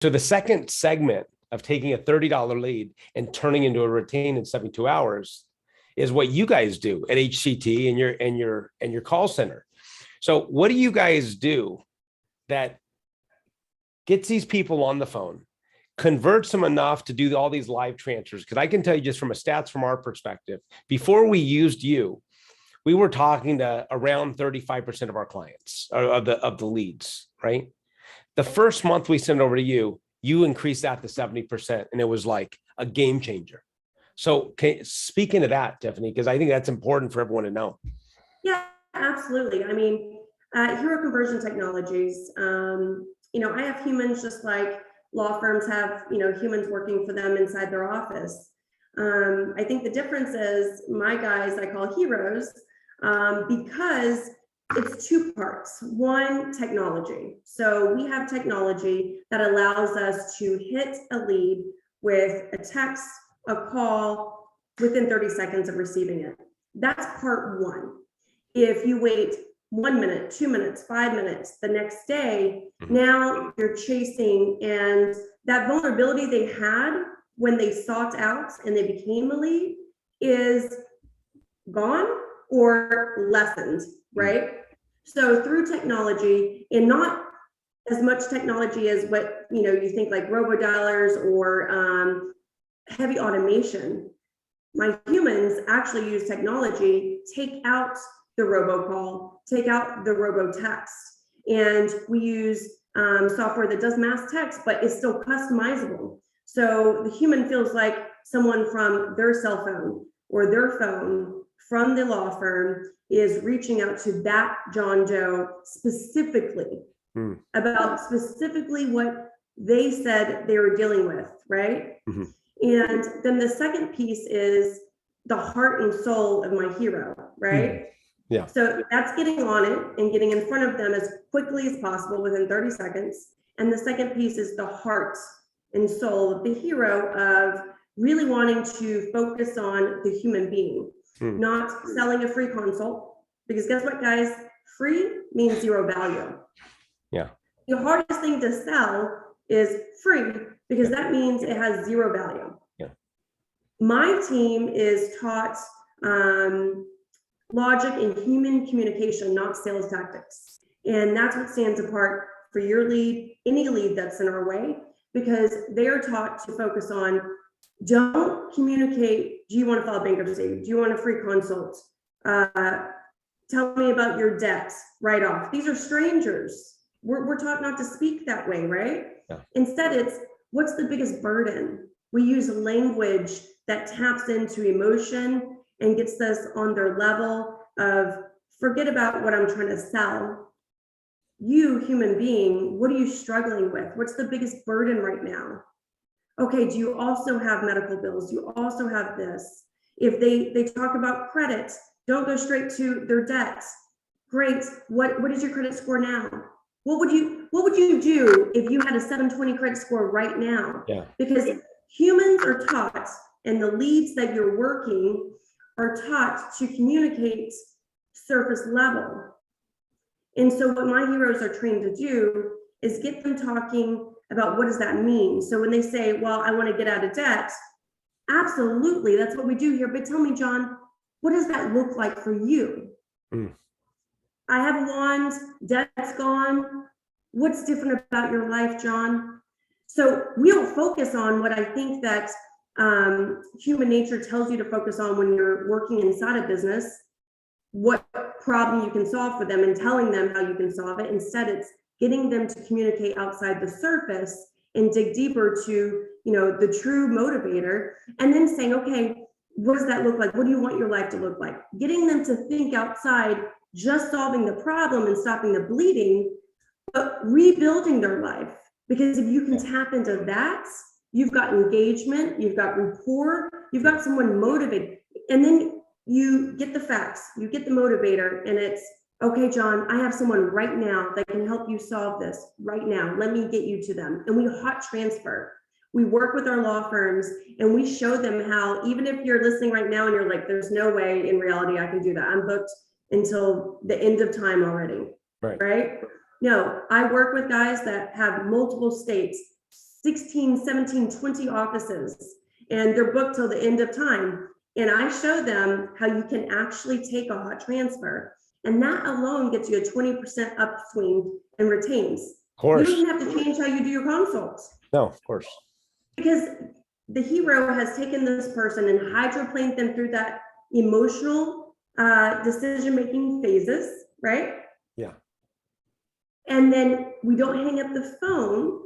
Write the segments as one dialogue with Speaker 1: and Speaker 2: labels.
Speaker 1: So the second segment of taking a $30 lead and turning into a retain in 72 hours is what you guys do at HCT and your call center. So what do you guys do that gets these people on the phone, converts them enough to do all these live transfers? Because I can tell you just from a stats from our perspective, before we used you, we were talking to around 35% of our clients of the leads, right? The first month we sent over to you, you increased that to 70%, and it was like a game changer. So speaking of that, Tiffany, because I think that's important for everyone to know.
Speaker 2: Yeah, absolutely. I mean, Hero Conversion Technologies, I have humans just like law firms have, humans working for them inside their office. I think the difference is my guys I call heroes because it's two parts. One, technology. So we have technology that allows us to hit a lead with a text, a call within 30 seconds of receiving it. That's part one. If you wait 1 minute, 2 minutes, 5 minutes, the next day, now you're chasing, and that vulnerability they had when they sought out and they became a lead is gone or lessened, right? So through technology, and not as much technology as what you think, like robo-dialers or heavy automation, my humans actually use technology, take out the robocall, take out the robo-text, and we use software that does mass text, but is still customizable. So the human feels like someone from their cell phone or their phone from the law firm is reaching out to that John Joe specifically about specifically what they said they were dealing with, right? And then the second piece is the heart and soul of my hero, right?
Speaker 1: Yeah.
Speaker 2: So that's getting on it and getting in front of them as quickly as possible within 30 seconds. And the second piece is the heart and soul of the hero of really wanting to focus on the human being, not selling a free consult. Because guess what, guys? Free means zero value.
Speaker 1: Yeah.
Speaker 2: The hardest thing to sell is free because that means it has zero value.
Speaker 1: Yeah.
Speaker 2: My team is taught logic and human communication, not sales tactics. And that's what stands apart for your lead, any lead that's in our way, because they are taught to focus on, don't communicate, do you want to file bankruptcy? Do you want a free consult? Tell me about your debts, write off. These are strangers. We're taught not to speak that way, right?
Speaker 1: Yeah.
Speaker 2: Instead, it's what's the biggest burden? We use language that taps into emotion and gets us on their level of forget about what I'm trying to sell. You, human being, what are you struggling with? What's the biggest burden right now? Okay, do you also have medical bills? Do you also have this? If they talk about credit, don't go straight to their debts. Great, what is your credit score now? What would you do if you had a 720 credit score right now?
Speaker 1: Yeah.
Speaker 2: Because humans are taught, and the leads that you're working are taught to communicate surface level. And so what my heroes are trained to do is get them talking about what does that mean? So when they say, well, I want to get out of debt, absolutely, that's what we do here. But tell me, John, what does that look like for you? I have a wand, debt's gone. What's different about your life, John? So we don't focus on what I think that human nature tells you to focus on when you're working inside a business, what problem you can solve for them and telling them how you can solve it. Instead, it's getting them to communicate outside the surface and dig deeper to, the true motivator, and then saying, okay, what does that look like? What do you want your life to look like? Getting them to think outside just solving the problem and stopping the bleeding, but rebuilding their life. Because if you can tap into that, you've got engagement, you've got rapport, you've got someone motivated. And then you get the facts, you get the motivator, and it's, okay, John, I have someone right now that can help you solve this right now. Let me get you to them. And we hot transfer. We work with our law firms and we show them how, even if you're listening right now and you're like, there's no way in reality I can do that. I'm booked until the end of time already, right? No, I work with guys that have multiple states, 16, 17, 20 offices, and they're booked till the end of time. And I show them how you can actually take a hot transfer, and that alone gets you a 20% upswing and retains.
Speaker 1: Of course.
Speaker 2: You don't even have to change how you do your consults.
Speaker 1: No, of course.
Speaker 2: Because the hero has taken this person and hydroplaned them through that emotional decision-making phases, right?
Speaker 1: Yeah.
Speaker 2: And then we don't hang up the phone.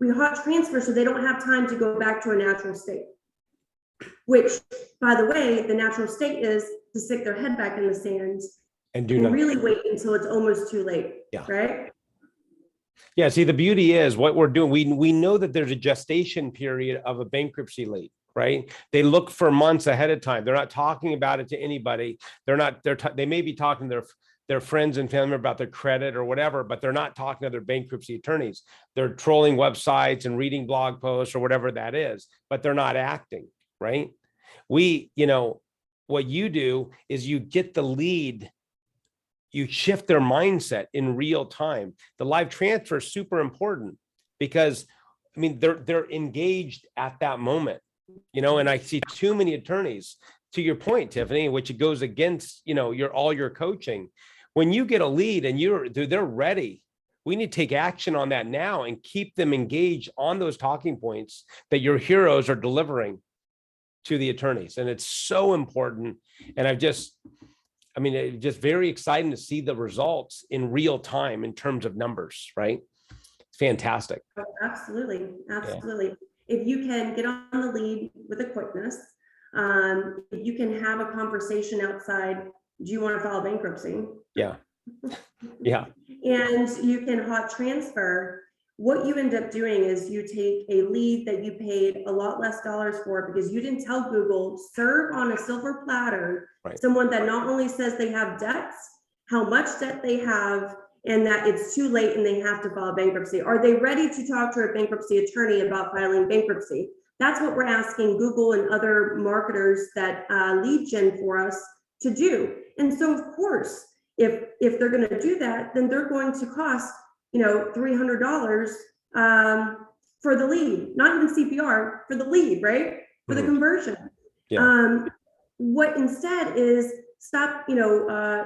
Speaker 2: We hot transfer so they don't have time to go back to a natural state. Which, by the way, the natural state is to stick their head back in the sand
Speaker 1: And
Speaker 2: really wait until it's almost too late.
Speaker 1: Yeah.
Speaker 2: Right.
Speaker 1: Yeah. See, the beauty is what we're doing. We know that there's a gestation period of a bankruptcy late, right? They look for months ahead of time. They're not talking about it to anybody. They may be talking to their friends and family about their credit or whatever, but they're not talking to their bankruptcy attorneys. They're trolling websites and reading blog posts or whatever that is, but they're not acting, right? What you do is you get the lead, you shift their mindset in real time. The live transfer is super important because, I mean, they're engaged at that moment, and I see too many attorneys, to your point, Tiffany, which it goes against, all your coaching. When you get a lead and they're ready, we need to take action on that now and keep them engaged on those talking points that your heroes are delivering to the attorneys. And it's so important. And it's just very exciting to see the results in real time in terms of numbers, right? It's fantastic.
Speaker 2: Oh, absolutely. Absolutely. Yeah. If you can get on the lead with a quickness, if you can have a conversation outside, do you want to file bankruptcy?
Speaker 1: Yeah. Yeah.
Speaker 2: And you can hot transfer. What you end up doing is you take a lead that you paid a lot less dollars for because you didn't tell Google, serve on a silver platter, right, someone that not only says they have debts, how much debt they have, and that it's too late and they have to file bankruptcy. Are they ready to talk to a bankruptcy attorney about filing bankruptcy? That's what we're asking Google and other marketers that lead gen for us to do. And so, of course, if they're going to do that, then they're going to cost $300 for the lead, not even CPR, for the lead, right? For the conversion. Yeah. What instead is stop,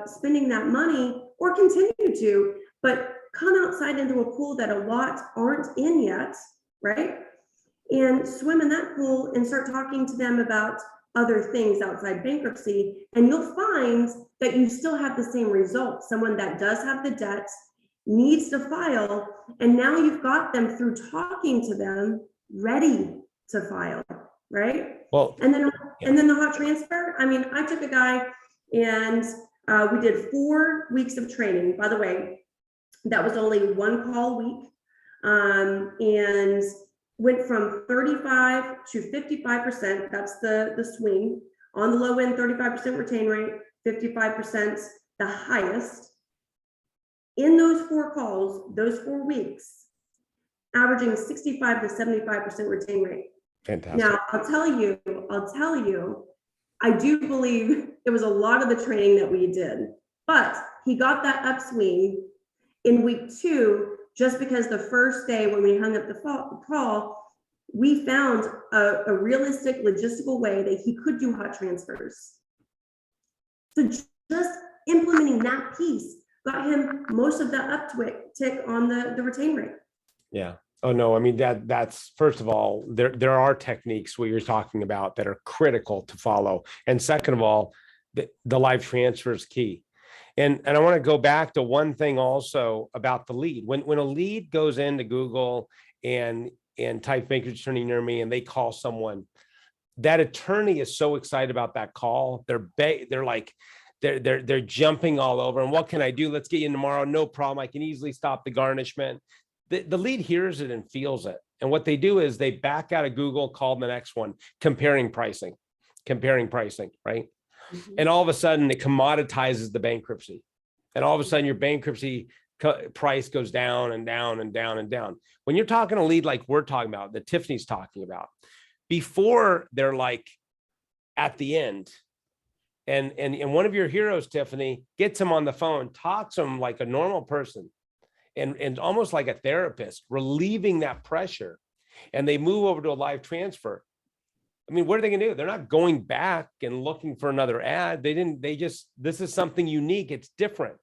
Speaker 2: spending that money, or continue to, but come outside into a pool that a lot aren't in yet, right? And swim in that pool and start talking to them about other things outside bankruptcy. And you'll find that you still have the same results. Someone that does have the debt needs to file, and now you've got them through talking to them ready to file, right? Well, and then the hot transfer. I mean, I took a guy and we did 4 weeks of training. By the way, that was only 1 call a week, and went from 35 to 55%. That's the swing. On the low end, 35% retain rate, 55% the highest. In those 4 calls, those 4 weeks, averaging 65 to 75% retain rate. Fantastic. Now, I'll tell you, I do believe it was a lot of the training that we did, but he got that upswing in week 2, just because the first day when we hung up the call, we found a realistic logistical way that he could do hot transfers. So just implementing that piece got him most of that uptick on the retain rate. Yeah. Oh no, I mean that's first of all, there are techniques what you're talking about that are critical to follow. And second of all, the live transfer is key. And I want to go back to one thing also about the lead. When a lead goes into Google and type bankruptcy attorney near me and they call someone, that attorney is so excited about that call. They're like, they're jumping all over. And what can I do? Let's get you in tomorrow. No problem. I can easily stop the garnishment. The lead hears it and feels it. And what they do is they back out of Google, call the next one, comparing pricing, right? Mm-hmm. And all of a sudden it commoditizes the bankruptcy. And all of a sudden your bankruptcy price goes down and down and down and down. When you're talking a lead like we're talking about, that Tiffany's talking about, before they're like at the end, and one of your heroes, Tiffany, gets him on the phone, talks to him like a normal person, and almost like a therapist, relieving that pressure.
Speaker 1: and they move over to a live transfer, I mean, what are they gonna do? They're not going back and looking for another ad. This is something unique. It's different,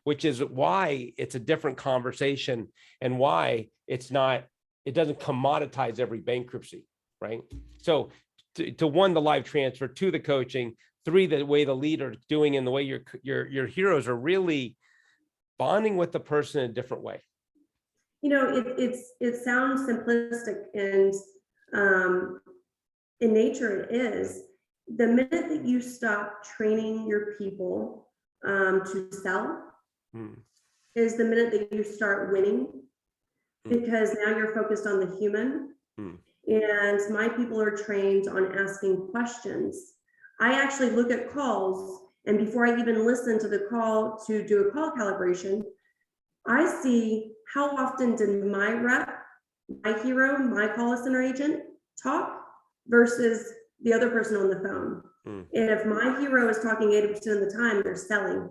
Speaker 1: which is why it's a different conversation and why it doesn't commoditize every bankruptcy, right? So to one, the live transfer, two, the coaching, three, the way the leader is doing and the way your heroes are really bonding with the person in a different way.
Speaker 2: It sounds simplistic, and in nature it is. The minute that you stop training your people to sell is the minute that you start winning, because now you're focused on the human. And my people are trained on asking questions. I actually look at calls, and before I even listen to the call to do a call calibration, I see how often did my rep, my hero, my call center agent talk versus the other person on the phone. And if my hero is talking 80% of the time, they're selling.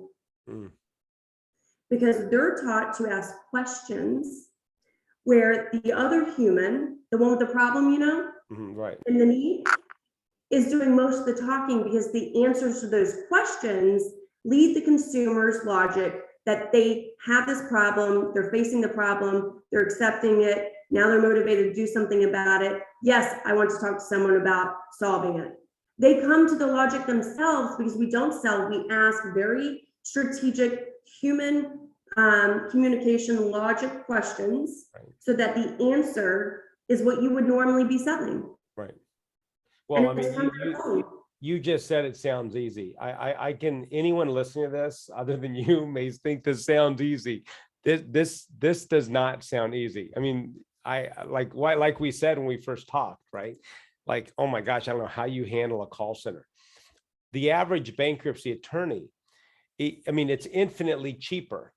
Speaker 2: Because they're taught to ask questions, where the other human, the one with the problem,
Speaker 1: Right.
Speaker 2: and the need, is doing most of the talking, because the answers to those questions lead the consumer's logic that they have this problem, they're facing the problem, they're accepting it, now they're motivated to do something about it. Yes, I want to talk to someone about solving it. They come to the logic themselves, because we don't sell, we ask very strategic human communication logic questions, so that the answer is what you would normally be selling.
Speaker 1: Right. Well, I
Speaker 2: And
Speaker 1: mean, you just said it sounds easy. I can, anyone listening to this other than you may think this sounds easy. This does not sound easy. I mean, like we said when we first talked, right? Like, oh my gosh, I don't know how you handle a call center. The average bankruptcy attorney, I mean, it's infinitely cheaper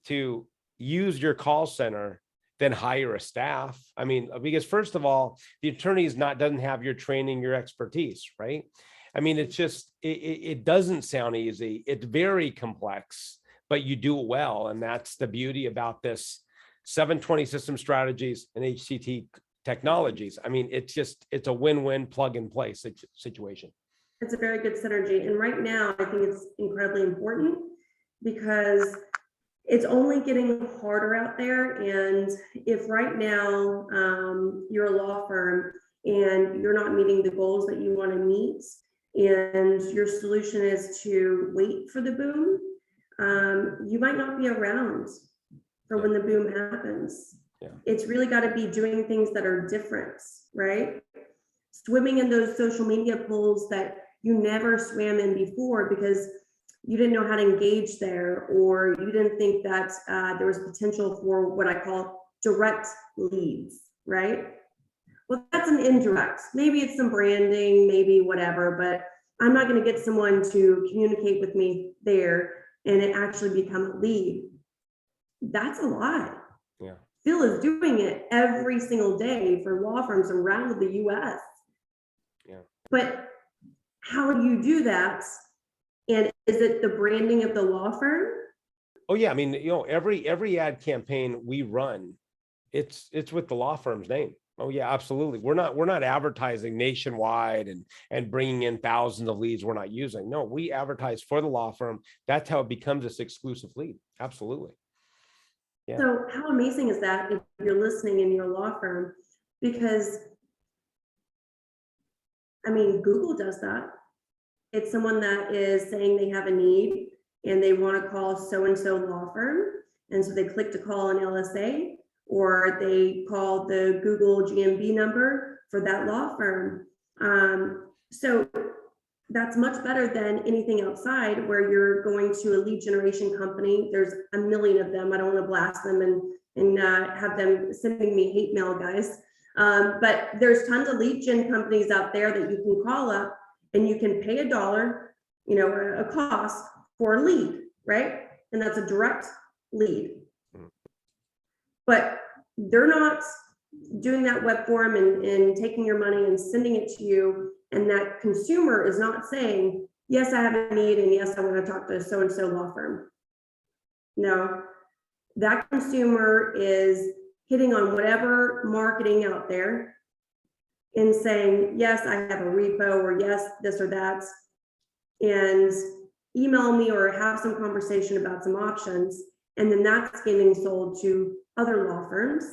Speaker 1: to use your call center than hire a staff. I mean, because first of all, the attorney doesn't have your training, your expertise, right? I mean, it's just, it doesn't sound easy. It's very complex, but you do it well. And that's the beauty about this 720 system strategies and HCT technologies. I mean, it's a win-win plug and play situation.
Speaker 2: It's a very good synergy. And right now, I think it's incredibly important, because it's only getting harder out there. And if right now you're a law firm and you're not meeting the goals that you want to meet, and your solution is to wait for the boom, you might not be around for when the boom happens. It's really got to be doing things that are different, right? Swimming in those social media pools that you never swam in before, because you didn't know how to engage there, or you didn't think that there was potential for what I call direct leads, right? Well, that's an indirect. Maybe it's some branding, maybe whatever, but I'm not going to get someone to communicate with me there and it actually become a lead. That's a lot.
Speaker 1: Yeah.
Speaker 2: Phil is doing it every single day for law firms around the US.
Speaker 1: Yeah.
Speaker 2: But how do you do that? And is it the branding of the law firm?
Speaker 1: Oh yeah, I mean, every ad campaign we run, it's with the law firm's name. Oh yeah, absolutely. We're not advertising nationwide and bringing in thousands of leads we're not using. No, we advertise for the law firm. That's how it becomes this exclusive lead. Absolutely. Yeah.
Speaker 2: So how amazing is that if you're listening in your law firm? Because I mean, Google does that. It's someone that is saying they have a need and they want to call so-and-so law firm. And so they click to call an LSA, or they call the Google GMB number for that law firm. So that's much better than anything outside, where you're going to a lead generation company. There's a million of them. I don't want to blast them and have them sending me hate mail, guys. But there's tons of lead gen companies out there that you can call up and you can pay $1, a cost for a lead, right? And that's a direct lead. But they're not doing that web form and taking your money and sending it to you. And that consumer is not saying, yes, I have a need, and yes, I want to talk to so-and-so law firm. No, that consumer is hitting on whatever marketing out there and saying, yes, I have a repo, or yes, this or that, and email me or have some conversation about some options. And then that's getting sold to other law firms.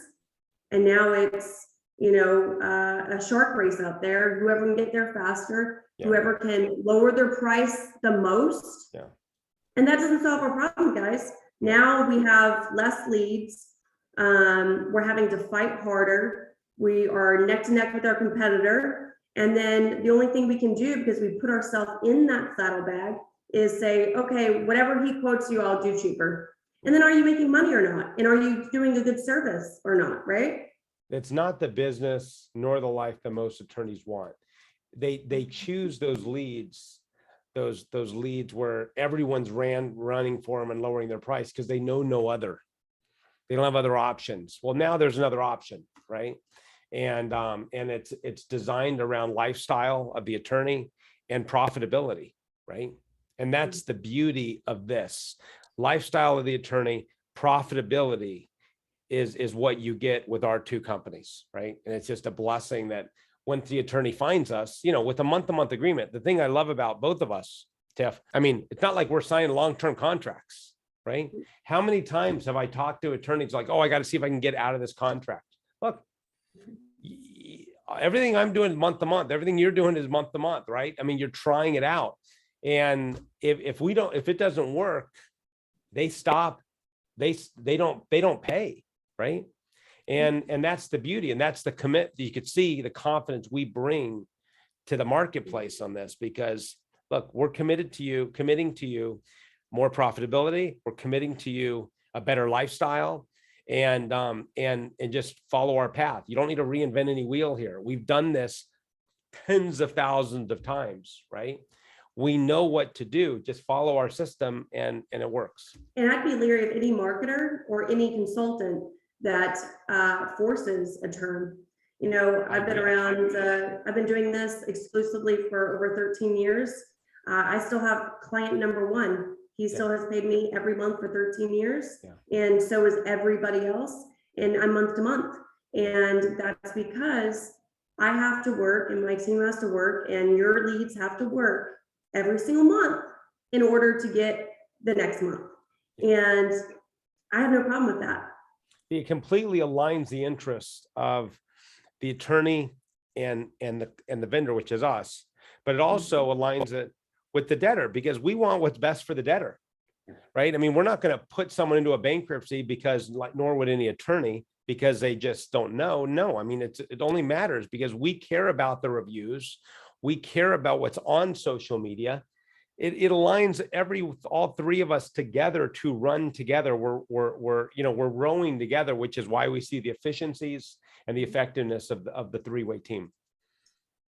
Speaker 2: And now it's, a shark race out there. Whoever can get there faster, whoever can lower their price the most.
Speaker 1: Yeah.
Speaker 2: And that doesn't solve our problem, guys. Now we have less leads. We're having to fight harder. We are neck to neck with our competitor. And then the only thing we can do, because we put ourselves in that saddlebag, is say, okay, whatever he quotes you, I'll do cheaper. And then are you making money or not? And are you doing a good service or not, right?
Speaker 1: It's not the business nor the life that most attorneys want. They choose those leads, those leads where everyone's running for them and lowering their price because they know no other. They don't have other options. Well, now there's another option, right? And it's designed around lifestyle of the attorney and profitability, right? And that's the beauty of this. Lifestyle of the attorney, profitability is what you get with our two companies, right? And it's just a blessing that once the attorney finds us, with a month-to-month agreement, the thing I love about both of us, Tiff, I mean, it's not like we're signing long-term contracts, right? How many times have I talked to attorneys like, oh, I got to see if I can get out of this contract? Look, everything I'm doing is month to month. Everything you're doing is month to month, right? I mean, you're trying it out. And if it doesn't work, they stop, they don't pay, right? And that's the beauty, and that's the commit. You could see the confidence we bring to the marketplace on this, because look, we're committing to you more profitability. We're committing to you a better lifestyle, and just follow our path. You don't need to reinvent any wheel here. We've done this tens of thousands of times, right? We know what to do. Just follow our system, and it works.
Speaker 2: And I'd be leery of any marketer or any consultant that forces a term. I've been around, I've been doing this exclusively for over 13 years. I still have client number one. He still has paid me every month for 13 years. And so is everybody else. And I'm month to month. And that's because I have to work and my team has to work and your leads have to work every single month in order to get the next month. And I have no problem with that.
Speaker 1: It completely aligns the interests of the attorney and the vendor, which is us, but it also aligns it with the debtor, because we want what's best for the debtor, right? I mean, we're not going to put someone into a bankruptcy nor would any attorney, because they just don't know. No, I mean, it only matters because we care about the reviews. We care about what's on social media. It aligns all three of us together to run together. We're rowing together, which is why we see the efficiencies and the effectiveness of the three-way team.